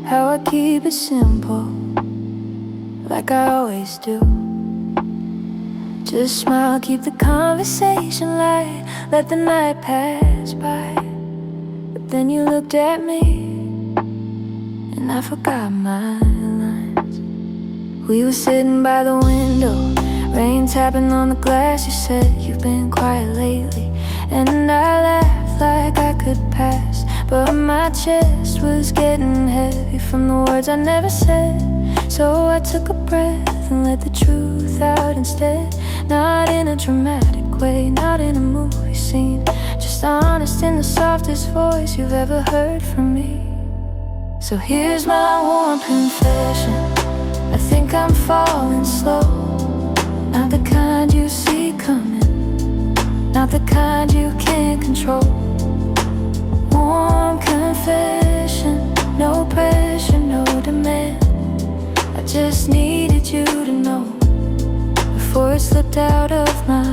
how I keep it simple, like I always do. Just smile, keep the conversation light, let the night pass by. But then you looked at me, and I forgot my lines. We were sitting by the window, rain tapping on the glass. You said you've been quiet lately, and I laughed like I could pass. But my chest was getting heavy from the words I never said. So I took a breath and let the truth out instead. Not in a dramatic way, not in a movie scene, just honest in the softest voice you've ever heard from me. So here's my warm confession, I think I'm falling slow. Not the kind you see coming, not the kind you can't control. Warm confession, no pressure, no demand. I just needed you to know before it slipped out of my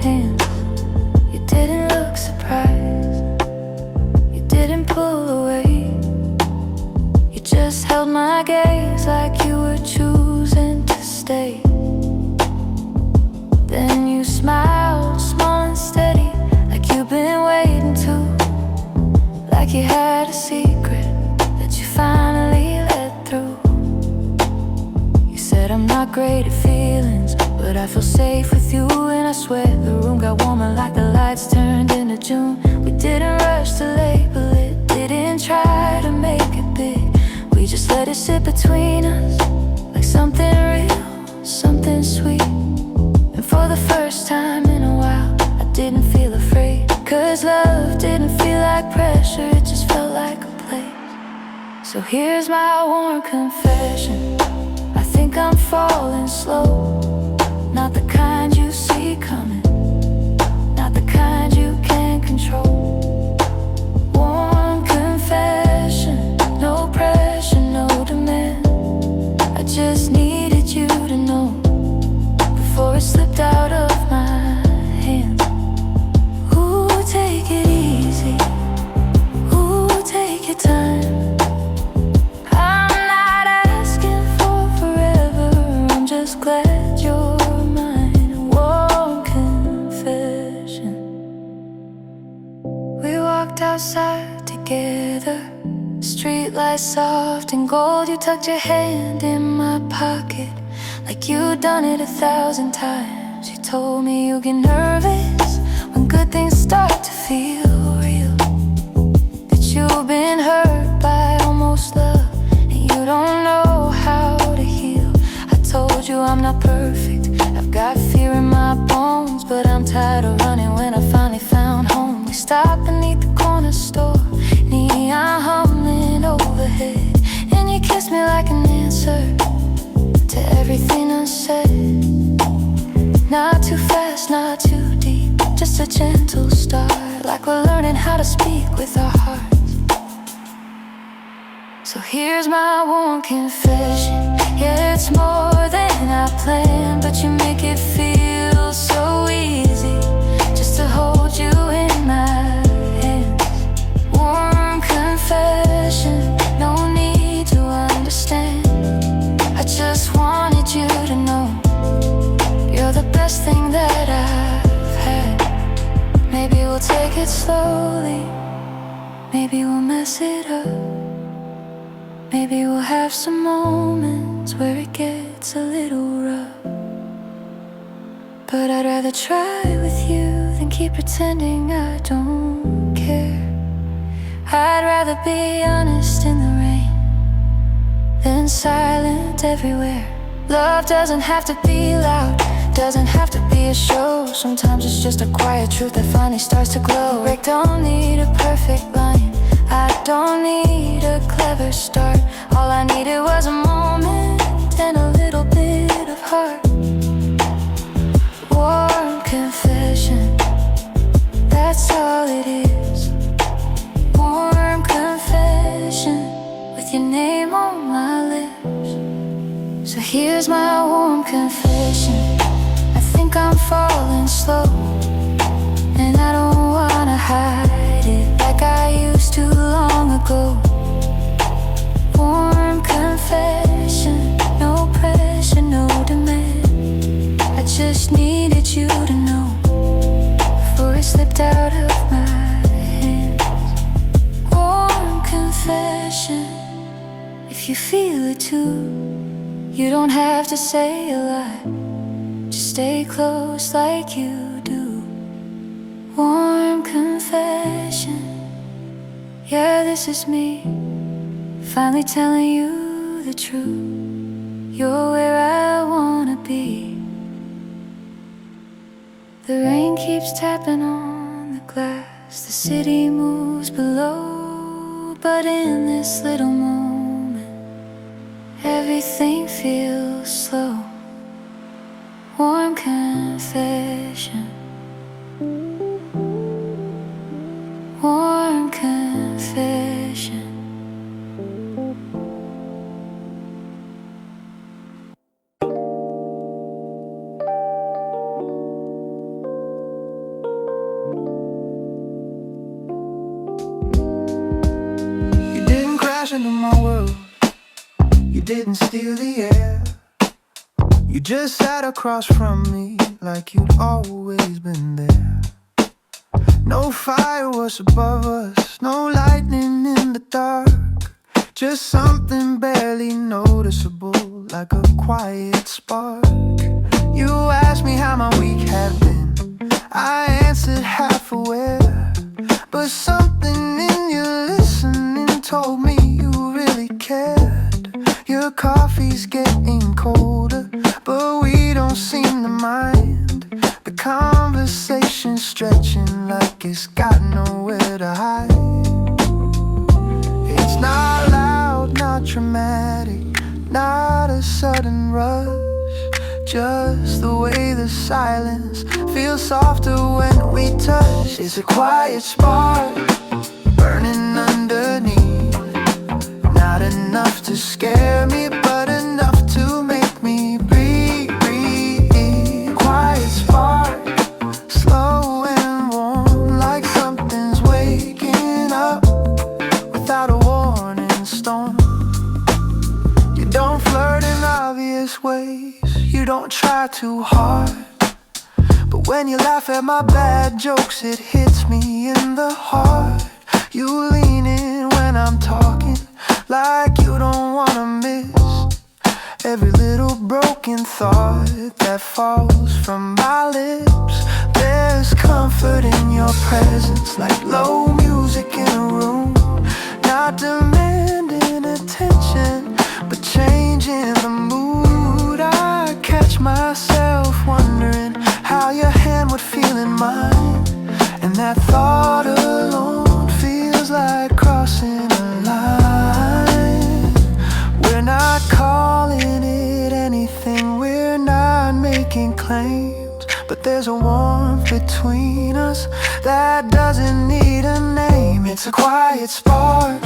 hands. You didn't look surprised, you didn't pull away. You just held my gaze like you were choosing to stay. Then you smiled, small and steady, like you've been waiting to. Like you had a secret that you finally let through. You said I'm not great at feelings, but I feel safe with you. And I swear the room got warmer like the lights turned into June. We didn't rush to label it, didn't try to make it big. We just let it sit between us, like something real, something sweet. And for the first time in a while, I didn't feel afraid. Cause love didn't feel like pressure, it just felt like a place. So here's my warm confession, I think I'm falling slow. Not the kind you see coming, not the kind you can't control. Warm confession, no pressure, no demand. I just needed you to know before it slipped out of my hands. Ooh, take it easy, ooh, take your time. I'm not asking for forever, I'm just glad you're mine. Warm confession. We walked outside together, street lights soft and gold. You tucked your hand in my pocket like you'd done it 1,000 times. You told me you get nervous when good things start to feel real, that you've been hurt by almost love and you don't know how to heal. I told you I'm not perfect, I've got fear in my bones, but I'm tired of running when I finally found home. We stopped beneath the corner store, neon humming overhead, and you kissed me like an answer to everything I said. Not too fast, not too deep, just a gentle start, like we're learning how to speak with our hearts. So here's my warm confession, yeah, it's more than I planned, but you make it feel so easy just to hold you in my hands. Warm confession, no need to understand. I just wanted you to know you're the best thing that I've had. Maybe we'll take it slowly, maybe we'll mess it up. Maybe we'll have some moments where it gets a little rough. But I'd rather try with you than keep pretending I don't care. I'd rather be honest in the rain than silent everywhere. Love doesn't have to be loud, doesn't have to be a show. Sometimes it's just a quiet truth that finally starts to glow. I don't need a perfect line, I don't need a clever start. All I needed was a moment and a little bit of heart. Warm confession, that's all it is. Warm confession, with your name on my lips. So here's my warm confession, I think I'm falling slow, and I don't wanna hide it like I used to long ago. confession. If you feel it too, you don't have to say a lot. Just stay close like you do. Warm confession. Yeah, this is me, finally telling you the truth. You're where I wanna be. The rain keeps tapping on the glass. The city moves below, but in this little moment, everything feels slow. Warm confession. Warm confession. You didn't crash into my world. You didn't steal the air. You just sat across from me like you'd always been there. No fire was above us, no lightning in the dark. Just something barely noticeable, like a quiet spark. You asked me how my week had been. I answered half aware, but something in your listening told me you really cared. Your coffee's getting colder, but we don't seem to mind. The conversation's stretching like it's got nowhere to hide. It's not loud, not dramatic, not a sudden rush. Just the way the silence feels softer when we touch. It's a quiet spark burning underneath. Not enough to scare me, but enough to make me breathe. Quiet spark, slow and warm, like something's waking up without a warning storm. You don't flirt in obvious ways, you don't try too hard, but when you laugh at my bad jokes, it hits me in the heart. You lean in when I'm talking, like you don't wanna miss every little broken thought that falls from my lips. There's comfort in your presence, like low music in a room. Not demanding attention, but changing the mood. I catch myself wondering how your hand would feel in mine, and that thought alone feels like crossing a line. We're not calling it anything, we're not making claims, but there's a warmth between us that doesn't need a name. It's a quiet spark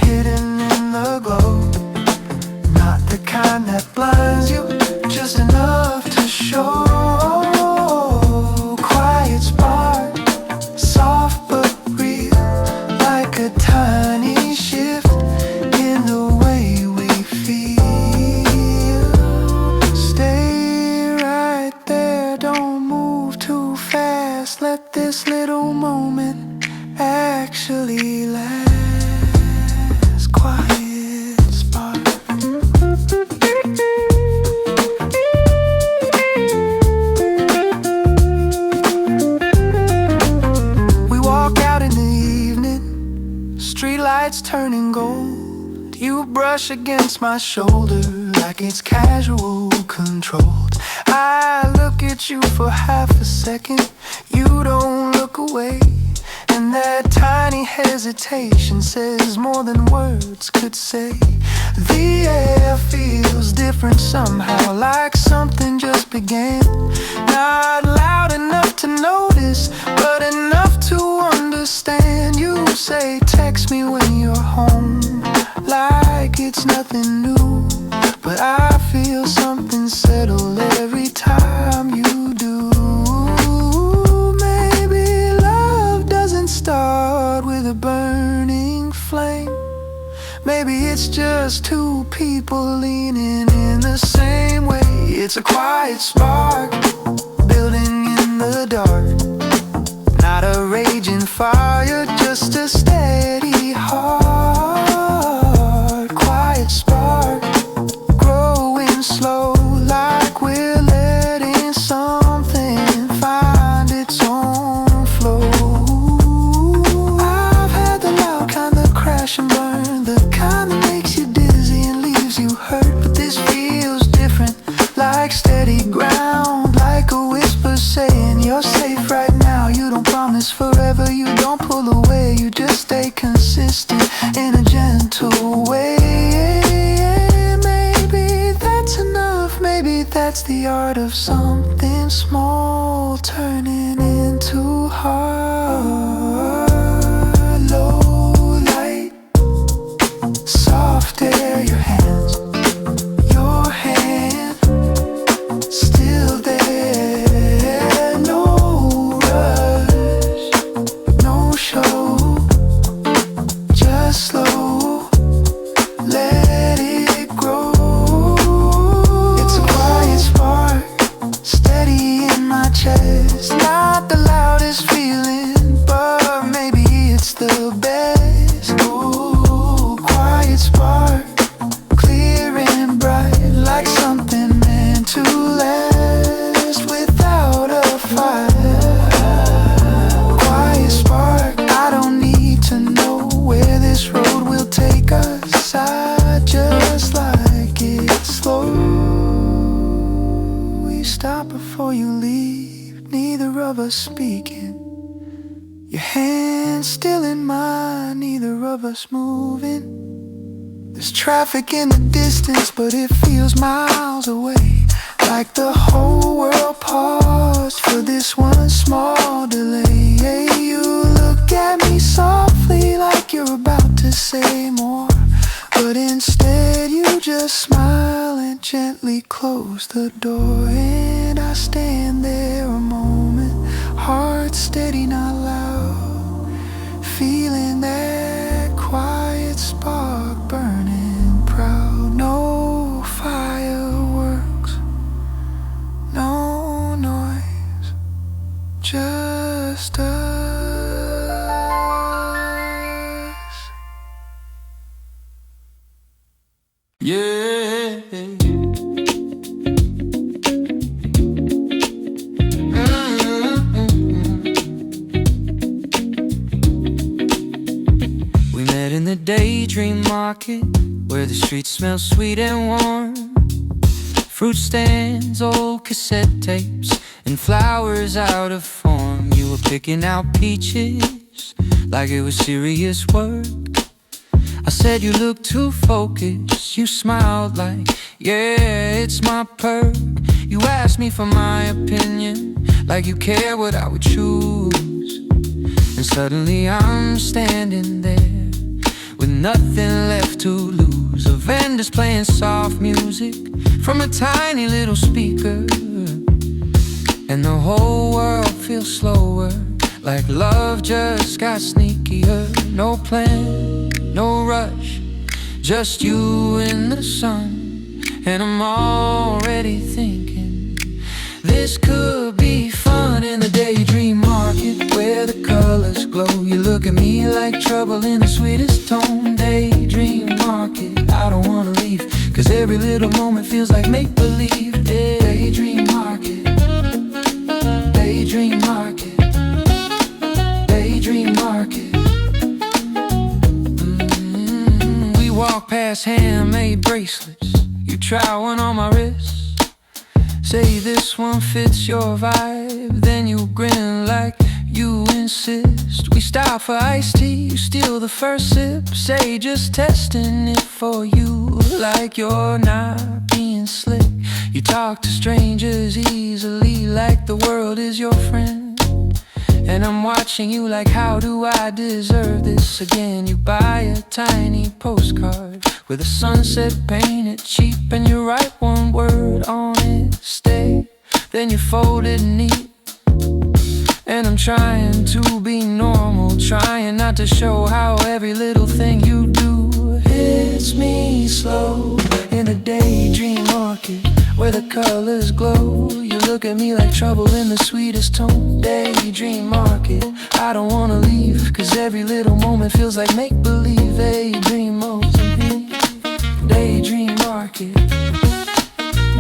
hidden in the glow, not the kind that blinds you, just enough to show. Quiet spark, soft but real, like a tiny shift in the way we feel. Stay right there, don't move too fast. Let this little moment actually last. Quiet spark. We walk out in the evening, streetlights turning gold. You brush against my shoulder like it's casual controlled. I look at you for half a second, you don't look away, and that tiny hesitation says more than words could say. The air feels different somehow, like something just began. Not loud enough to notice, but enough to understand. You say text me when you're home, like it's nothing new, but I feel something settle every time you do. Maybe love doesn't start with a burning flame. Maybe it's just two people leaning in the same way. It's a quiet spark building in the dark, not a raging fire, just a steady heart. melts away. Maybe that's enough, maybe that's the art of something small turning into hollow light. Soft air, your hands, your hand still there. No rush, no show, just slow, let it grow. It's a quiet spark, steady in my chest. Not the loudest feeling, but maybe it's the best. Ooh, quiet spark, clear and bright, like something meant to last without a fire. Quiet spark, I don't need to know where this road will take us. I just like it slow. We stop before you leave, neither of us speaking. Your hand still in mine, neither of us moving. There's traffic in the distance, but it feels miles away, like the whole world paused for this one small delay. You look at me softly like you're about to say more, but instead you just smile and gently close the door. And I stand there a moment, heart steady, not loud, feeling that quiet spark burning proud. No fireworks, no noise, just us. Yeah. We met in the daydream market, where the streets smell sweet and warm. Fruit stands, old cassette tapes, and flowers out of form. You were picking out peaches like it was serious work. I said you look too focused. You smiled like, yeah, it's my perk. You asked me for my opinion, like you care what I would choose. And suddenly I'm standing there with nothing left to lose. A vendor's playing soft music from a tiny little speaker, and the whole world feels slower, like love just got sneakier. No plan, no rush, just you in the sun. And I'm already thinking this could be fun. In the daydream market, where the colors glow, you look at me like trouble in the sweetest tone. Daydream market, I don't wanna leave, 'cause every little moment feels like make-believe. Daydream market, daydream market, daydream market. We walk past handmade bracelets. You try one on my wrist, say this one fits your vibe, then you grin like you insist. We stop for iced tea, you steal the first sip, say just testing it for you, like you're not being slick. You talk to strangers easily, like the world is your friend. And I'm watching you like, how do I deserve this again? You buy a tiny postcard with a sunset painted cheap, and you write one word on it, stay. Then you fold it neat. And I'm trying to be normal, trying not to show how every little thing you do hits me slow. In the daydream market, where the colors glow, you look at me like trouble in the sweetest tone. Daydream market, I don't wanna leave, 'cause every little moment feels like make-believe. Daydream mode, daydream market,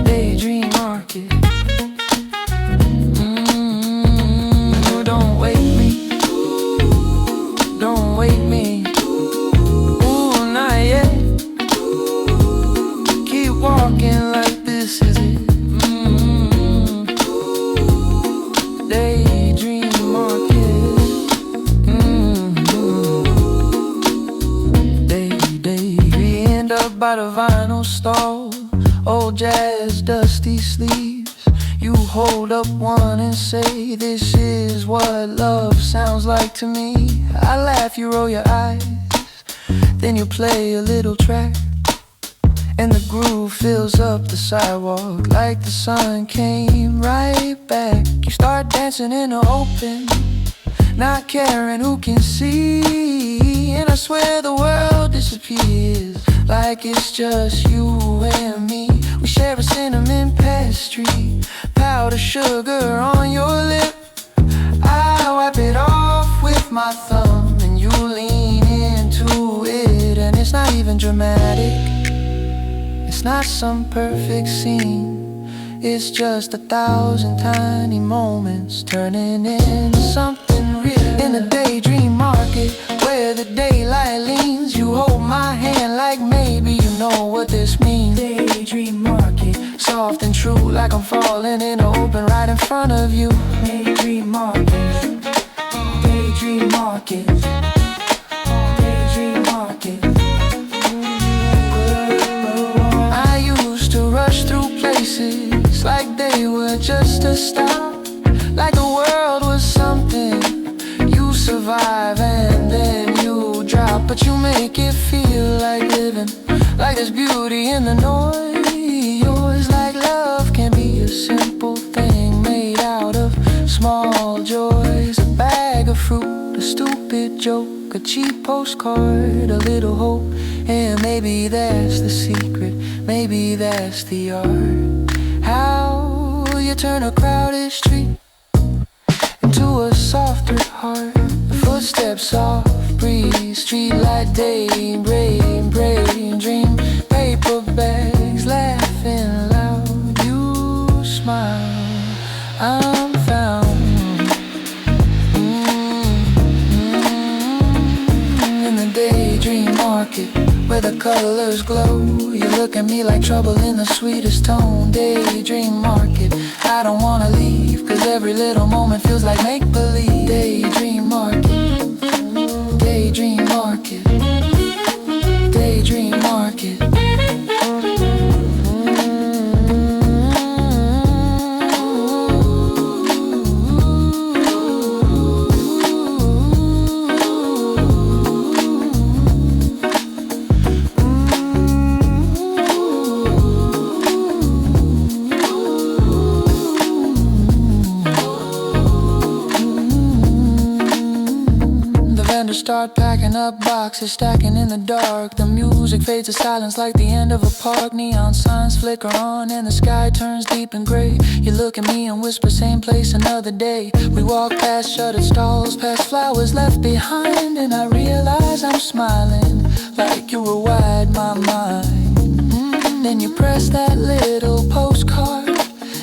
daydream market. Don't wake me, don't wake me, ooh, not yet. Keep walking like this is it. Daydream market, lined up by the vinyl stall, old jazz, dusty sleeves. You hold up one and say, this is what love sounds like to me. I laugh, you roll your eyes, then you play a little track, and the groove fills up the sidewalk like the sun came right back. You start dancing in the open, not caring who can see, and I swear the world disappears like it's just you and me. We share a cinnamon pastry, powdered sugar on your lip. I wipe it off with my thumb and you lean into it. And it's not even dramatic, it's not some perfect scene, it's just 1,000 tiny moments turning into something real. In the daydream market where the daylight leans, you hold my hand like maybe you know what this means. Daydream market, soft and true, like I'm falling in the open right in front of you. Daydream market, daydream market, daydream market. I used to rush through places like they were just a stop, like the world was something you survive and then you drop. But you make it feel like living, like there's beauty in the noise. Yours like love can be a simple thing made out of small joys. A bag of fruit, a stupid joke, a cheap postcard, a little hope. And maybe that's the secret, maybe that's the art. How you turn a crowded street into a softer heart. The footsteps, soft breeze, streetlight day, rain, dream. Paper bags, laughing loud. You smile, I'm found. In the daydream market where the colors glow, you look at me like trouble in the sweetest tone. Daydream market, I don't wanna leave, cause every little moment feels like make-believe. Daydream market, daydream market, daydream market. Start packing up boxes, stacking in the dark. The music fades to silence like the end of a park. Neon signs flicker on and the sky turns deep and gray. You look at me and whisper, same place another day. We walk past shuttered stalls, past flowers left behind, and I realize I'm smiling like you rewired my mind. Then you press that little postcard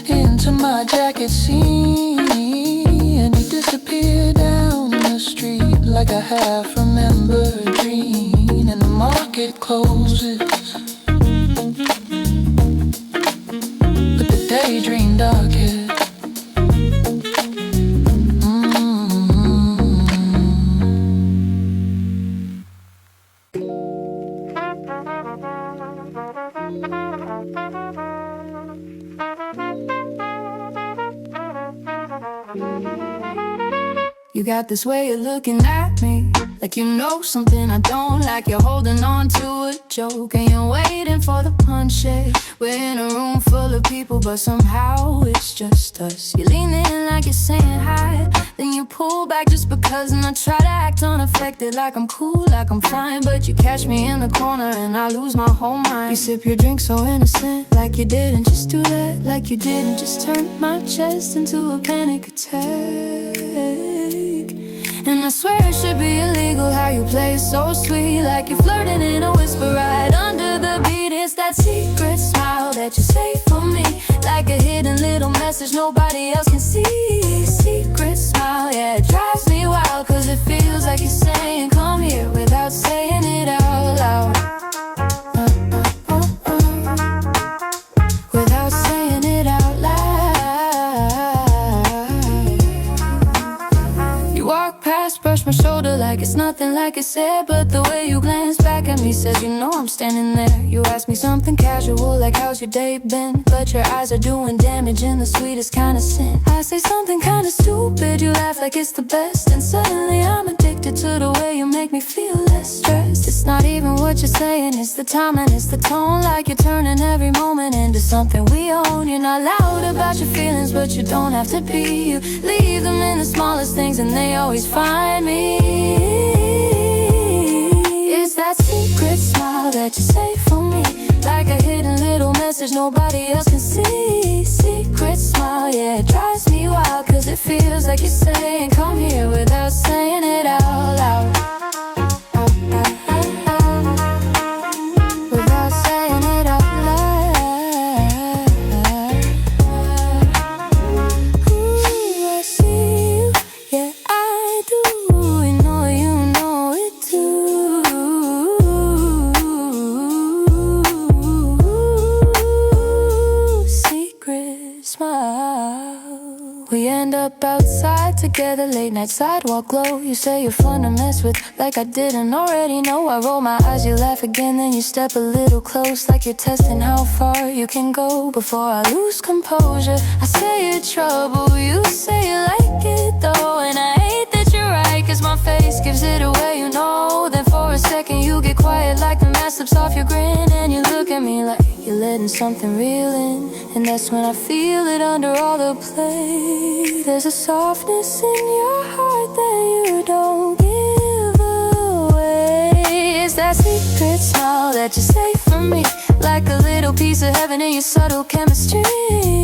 into my jacket seam, and you disappear down the street like a half-remembered dream. And the market closes, but the daydream darkens. You got this way of looking at me, like you know something I don't like. You're holding on to a joke and you're waiting for the punchline. We're in a room full of people, but somehow it's just us. You lean in like you're saying hi, then you pull back just because, and I try to act unaffected, like I'm cool, like I'm fine. But you catch me in the corner and I lose my whole mind. You sip your drink so innocent, like you didn't just do that, like you didn't just turn my chest into a panic attack. And I swear it should be illegal how you play it so sweet, like you're flirting in a whisper right under the beat. It's that secret smile that you say for me, like a hidden little message nobody else can see. Secret smile, yeah, it drives me wild, cause it feels like you're saying come here without saying it out loud. Without saying it out loud. You walk past, brush my shoulder like it's It's nothing like it said, but the way you glance back at me says you know I'm standing there. You ask me something casual like how's your day been, but your eyes are doing damage in the sweetest kind of sin. I say something kind of stupid, you laugh like it's the best, and suddenly I'm addicted to the way you make me feel less stressed. It's not even what you're saying, it's the time and it's the tone, like you're turning every moment into something we own. You're not loud about your feelings, but you don't have to be. You leave them in the smallest things and they always find me. It's that secret smile that you say for me, like a hidden little message nobody else can see. Secret smile, yeah, it drives me wild, cause it feels like you're saying come here without saying it out loud. Without saying it out loud. Ooh, I see you, yeah I do. You know it too. Secret smile. We end up outside together, late night sidewalk glow. You say you're fun to mess with, like I didn't already know. I roll my eyes, you laugh again, then you step a little close, like you're testing how far you can go. Before I lose composure, I say you're trouble, you say you like it though. And I hate that you're right, cause my face gives it away, you know. Then for a second you get quiet, like the mask slips off your grin, and you look at me like you're letting something real in. And that's when I feel it under all the play. There's a softness in your heart that you don't give away. It's that secret smile that you say for me, like a little piece of heaven in your subtle chemistry.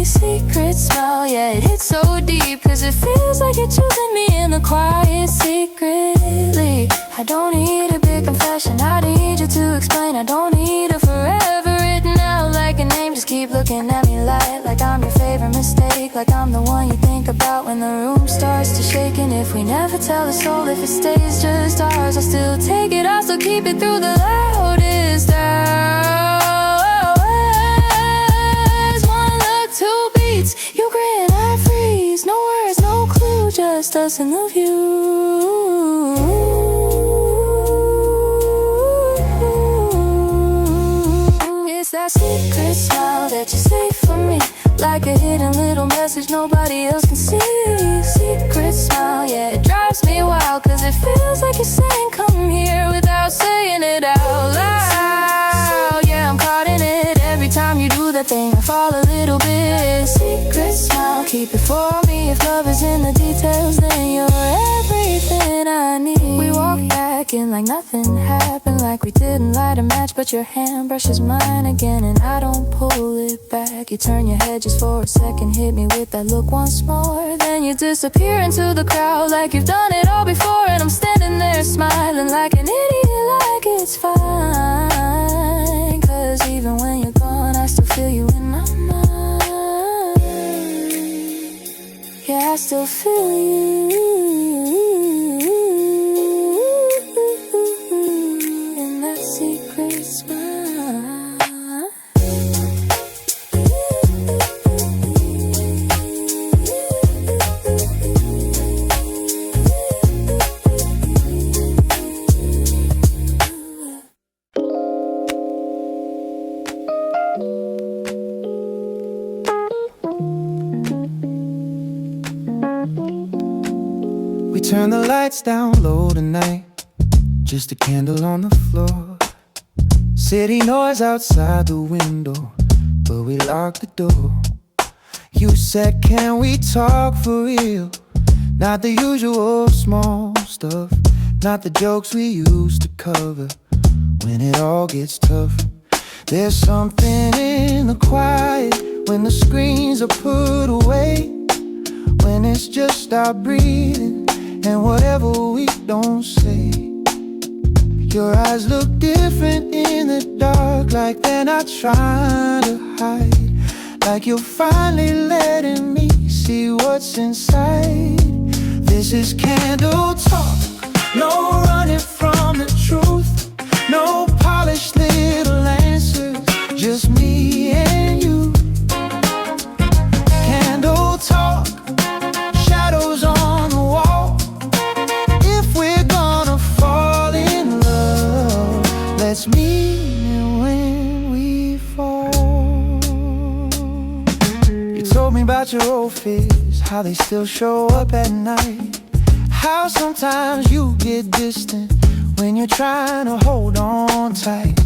Secret smile, yeah, it hits so deep, cause it feels like you're choosing me in the quiet secretly. I don't need a big confession, I need you to explain. I don't need a forever written out like a name. Just keep looking at me like I'm your favorite mistake, like I'm the one you think about when the room starts to shake. And if we never tell a soul, if it stays just ours, I'll still take it, I'll still keep it through the loudest hours. One look, two beats, you grin, I freeze. No words, no clue, just us and the view. It's that secret smile that you say for me, like a hidden little message nobody else can see. Secret smile, yeah, it drives me wild, cause it feels like you're saying come here without saying it out loud. Yeah, I'm caught in it, every time you do that thing I fall a little bit. Secret smile, keep it for me. If love is in the details, then you're everything I need. We walk back in like nothing happened, like we didn't light a match, but your hand brushes mine again and I don't pull it back. You turn your head just for a second, hit me with that look once more, then you disappear into the crowd like you've done it all before. And I'm standing there smiling like an idiot, like it's fine, cause even when you're gone I still feel you in my mind. Yeah, I still feel you in that secret smile. We turn the lights down low tonight, just a candle on the floor. City noise outside the window, but we locked the door. You said, can we talk for real? Not the usual small stuff, not the jokes we used to cover when it all gets tough. There's something in the quiet when the screens are put away, when it's just our breathing and whatever we don't say. Your eyes look different in the dark, like they're not trying to hide, like you're finally letting me see what's inside. This is candle talk, no running from the truth, no polished little answers, just me and you. Candle talk, shadows on the wall. If we're gonna fall, about your old fears, how they still show up at night. How sometimes you get distant when you're trying to hold on tight.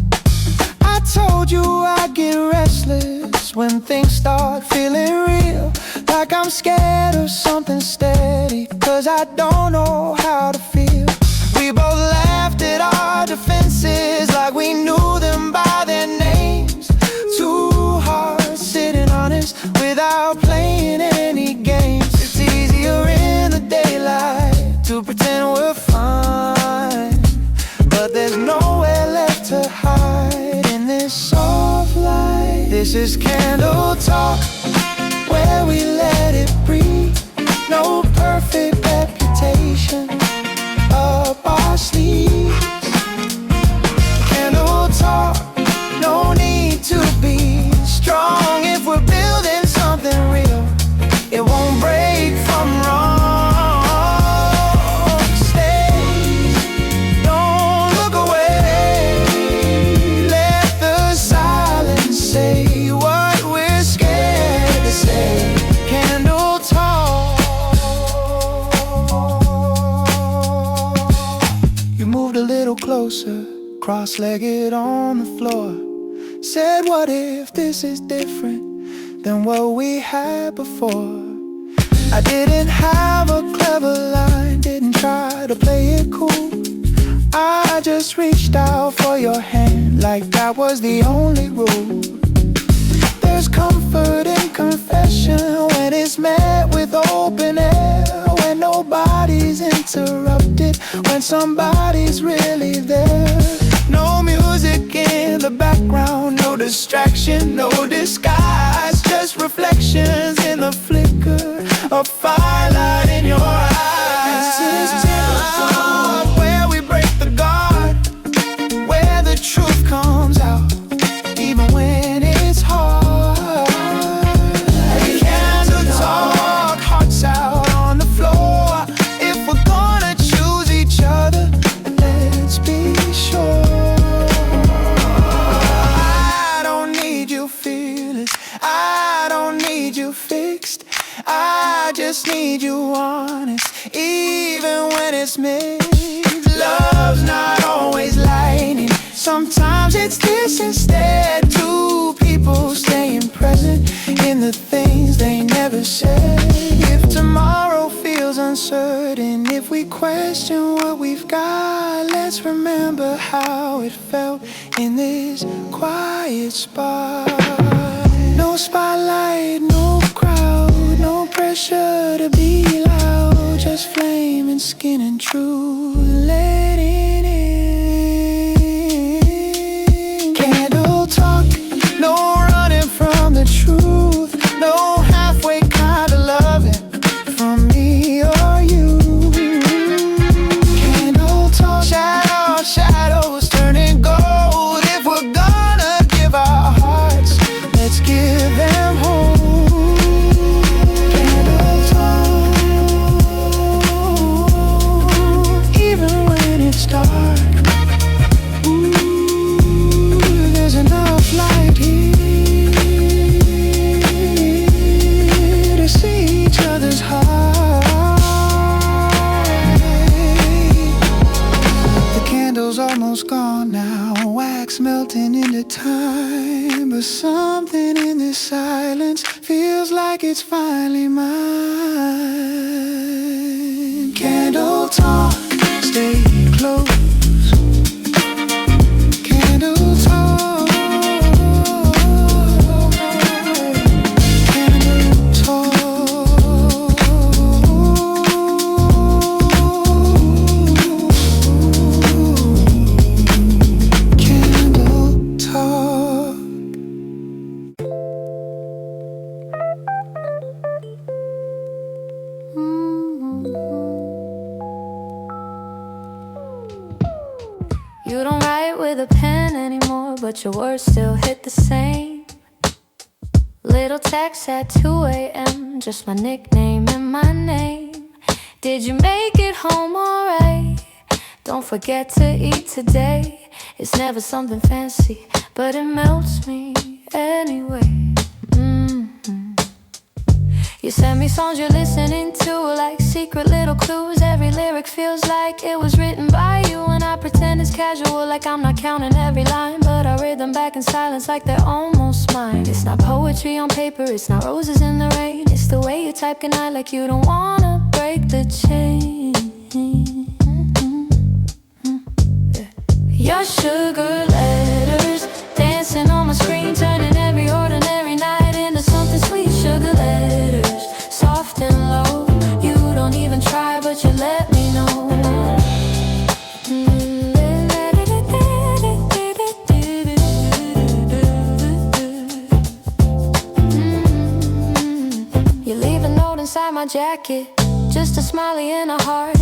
I told you I get restless when things start feeling real, like I'm scared of something steady, 'cause I don't know how to feel. We both laughed at our defenses like we knew them by their names. Two hearts sitting honest without playing any games. It's easier in the daylight to pretend we're fine, but there's nowhere left to hide in this soft light. This is candle talk, where we let it breathe. No perfect reputation up our sleeves. Candle talk, no need to be strong if we're building something real. It won't break from wrong. Stay, don't look away. Let the silence say what we're scared to say. Candle talk. You moved a little closer, cross-legged on the floor. Said, what if this is different than what we had before? I didn't have a clever line, didn't try to play it cool. I just reached out for your hand like that was the only rule. There's comfort in confession when it's met with open air, when nobody's interrupted, when somebody's really there. No music in the background, no distraction, no disguise, just reflections in the flicker of firelight in your eyes. This is where we break the guard, where the truth comes out, even when it's hard. Candle talk, hearts out on the floor. If we're gonna choose each other, let's be sure. I don't need you fearless, I don't need you fixed, I just need you honest, even when it's mixed. Love's not always lightning, sometimes it's this instead. Two people staying present in the things they never said. If tomorrow feels uncertain, if we question what we've got, let's remember how it felt in this quiet spot. No spotlight, no crowd, no pressure to be loud, just flame and skin and truth, let it in. Candle talk, no running from the truth, no halfway kind of loving from me or you. Candle talk, shadows turning gold. If we're gonna give our hearts, let's give them home. Candle talk, even when it's dark. Ooh, there's enough light here to see each other's heart. The candle's almost gone now, wax melting into time, but something in this silence feels like it's finally mine. Candle talk, stay close. Candle talk, candle talk. Candle talk. You don't write with a pen anymore, but your words still hit the same. Little text at 2 a.m., just my nickname and my name. Did you make it home alright? Don't forget to eat today. It's never something fancy, but it melts me anyway. You send me songs you're listening to, like secret little clues. Every lyric feels like it was written by you, and I pretend it's casual, like I'm not counting every line, but I read them back in silence like they're almost mine. It's not poetry on paper, it's not roses in the rain. It's the way you type goodnight like you don't wanna break the chain. Your sugar letters dancing on my screen, turning every ordinary night into something sweet. Sugar letters, soft and low. You don't even try, but you let me know. You leave a note inside my jacket, just a smiley and a heart.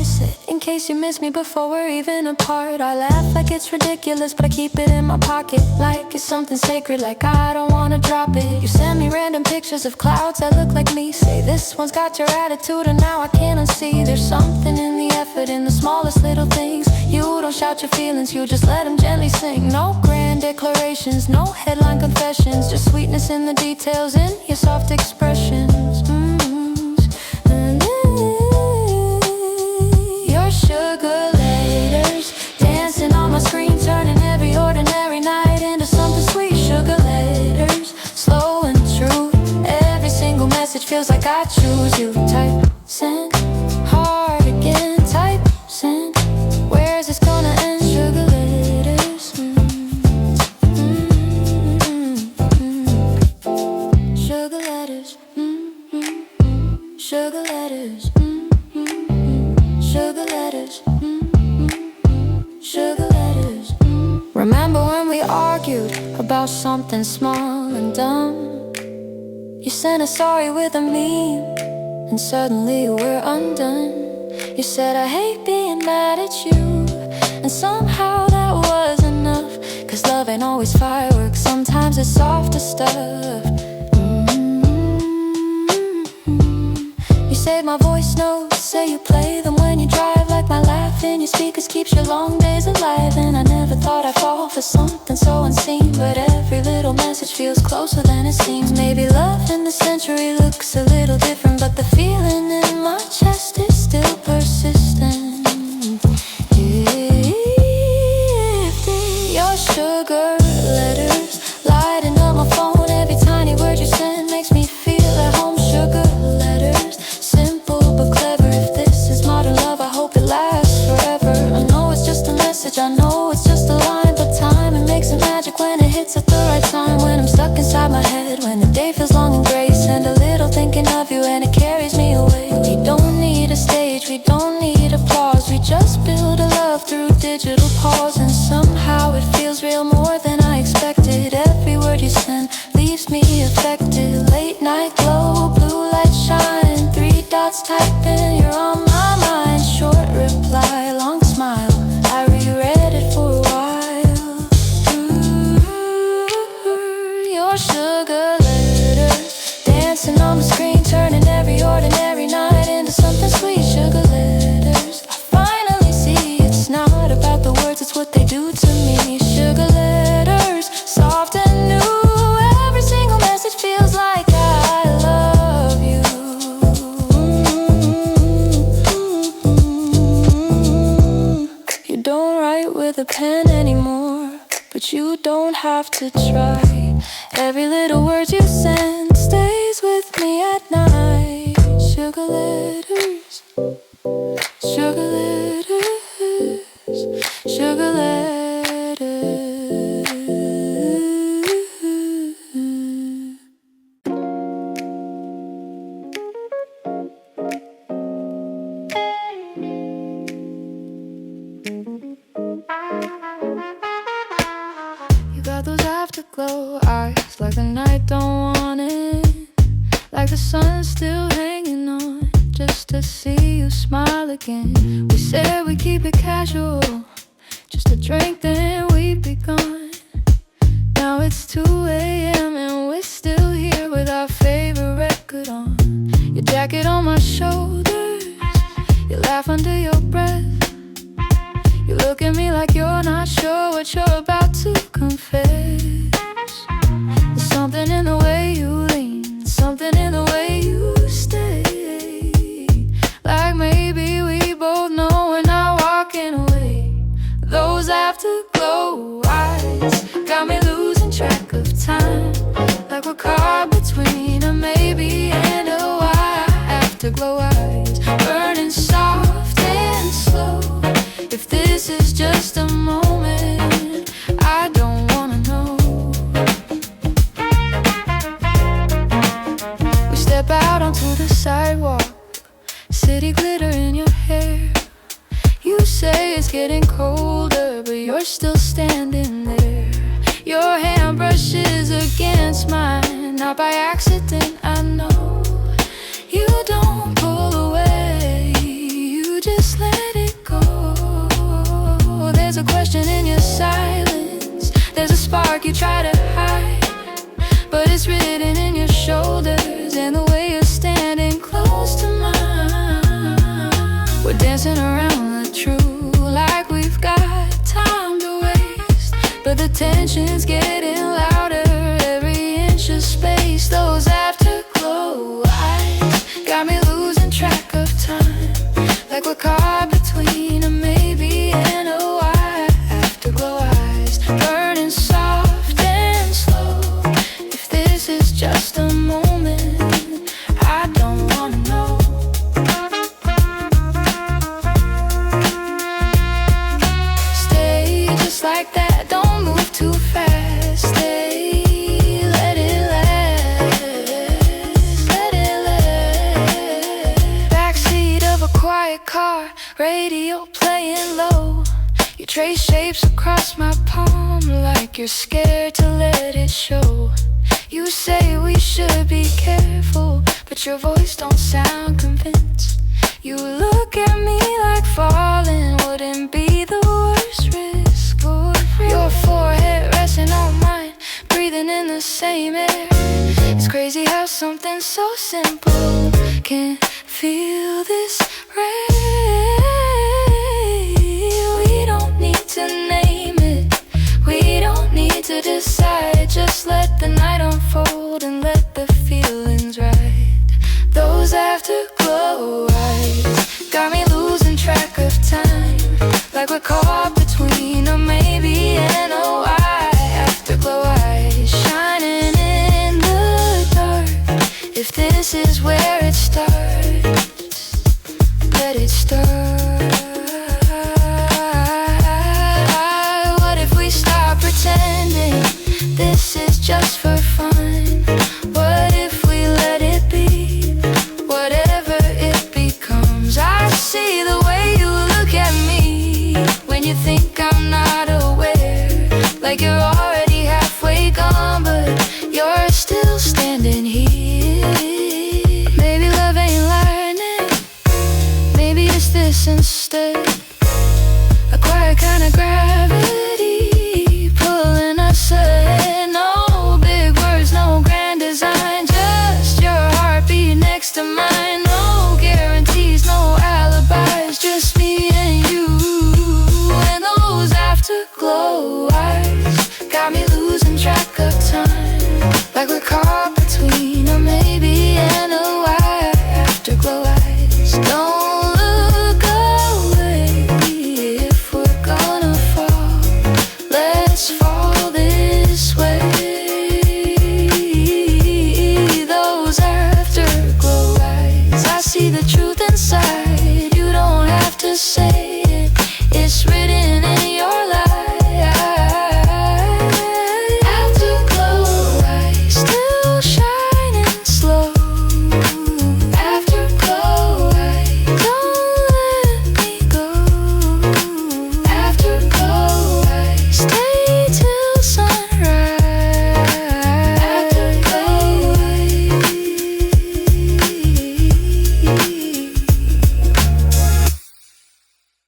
In case you miss me before we're even apart. I laugh like it's ridiculous, but I keep it in my pocket, like it's something sacred, like I don't wanna drop it. You send me random pictures of clouds that look like me. Say this one's got your attitude, and now I can't unsee. There's something in the effort, in the smallest little things. You don't shout your feelings, you just let them gently sing. No grand declarations, no headline confessions, just sweetness in the details, in your soft expressions. Sugar letters dancing on my screen, turning every ordinary night into something sweet. Sugar letters, slow and true. Every single message feels like I choose you. Type, send, hard again. Type, send, where's this gonna end? Sugar letters, sugar letters, sugar letters, sugar letters, sugar letters. Remember when we argued about something small and dumb? You sent a sorry with a meme, and suddenly we're undone. You said I hate being mad at you, and somehow that was enough. Cause love ain't always fireworks, sometimes it's softer stuff. You save my voice notes, say you play them when you drive, like my laugh in your speakers keeps your long days alive. And I never thought I'd fall for something so unseen, but every little message feels closer than it seems. Maybe love in the century looks a little different, but the feeling in my chest is still persistent. Your sugar letters lighting up my phone, every tiny word you send makes me feel at home. Sugar letters, simple but clever. If this is modern love, I hope it lasts forever. I know it's just a message, I know it's just a line, but time, it makes it magic when it hits at the right time. When I'm stuck inside my head, when the day feels long and gray, send a little thinking of you and it carries me away. We don't need a stage, we don't need applause, we just build a love through digital pause. And somehow it feels real, more than I expected. Every word you send leaves me affected. Late night glow, blue light shine, 3 dots typing, you're on my mind. Short reply, long smile, I reread it for a while. Your sugar letters dancing on the screen, turning every ordinary night into something sweet. Sugar letters, I finally see it's not about the words, it's what they do to me. Sugar letters, soft and new. Every single message feels like I love you. You don't write with a pen anymore, but you don't have to try. Every little word you send stays with me at night. Sugar letters, sugar letters, sugar letters. You got those afterglow eyes, like the night don't want it, like the sun's still hanging on, just to see you smile again. We said we keep it casual, just a drink then we'd be gone. Now it's 2 a.m. and we're still here with our favorite record on. Your jacket on my shoulders, you laugh under your breath. You look at me like you're not sure what you're about to confess. There's something in the way you lean, something in the way you stay. afterglow eyes, burning soft and slow. If this is just a moment, I don't wanna know. We step out onto the sidewalk, city glitter in your hair. You say it's getting colder, but you're still standing there. Your hand brushes against mine, not by accident, I know. You don't pull away, you just let it go. There's a question in your silence, there's a spark you try to hide, but it's written in your shoulders and the way you're standing close to mine. We're dancing around the truth like we've got time to waste, but the tension's getting louder, every inch of space. Those afterglow eyes got me losing track of time, like we're caught between a maybe and a why. Afterglow eyes, burning soft and slow. If this is just a moment, I don't wanna know. Stay just like that, don't move too fast. Stay, let it last, let it last. Backseat of a quiet car, radio playing low. You trace shapes across my palm like you're scared to let it show. You say we should be careful, but your voice don't sound convinced. You look at me like falling wouldn't be the worst risk. Your forehead resting on mine, breathing in the same air. It's crazy how something so simple can feel this real. We don't need to name it, we don't need to decide. Just let the night unfold and let the feelings ride. Those afterglow eyes got me losing track of time, like we're caught between a maybe and a why. Afterglow eyes shining in the dark. If this is where it starts, let it start. What if we stop pretending this is just for fun? What if we let it be, whatever it becomes? I see the way you look at me when you think I'm not aware, like you're already halfway gone, but you're still standing here. Maybe love ain't lightning, maybe it's this instead. A quiet kind of gravity pulling us ahead. No big words, no grand design, just your heartbeat next to mine. No guarantees, no alibis, just me and you. And those afterglow eyes got me losing track of time,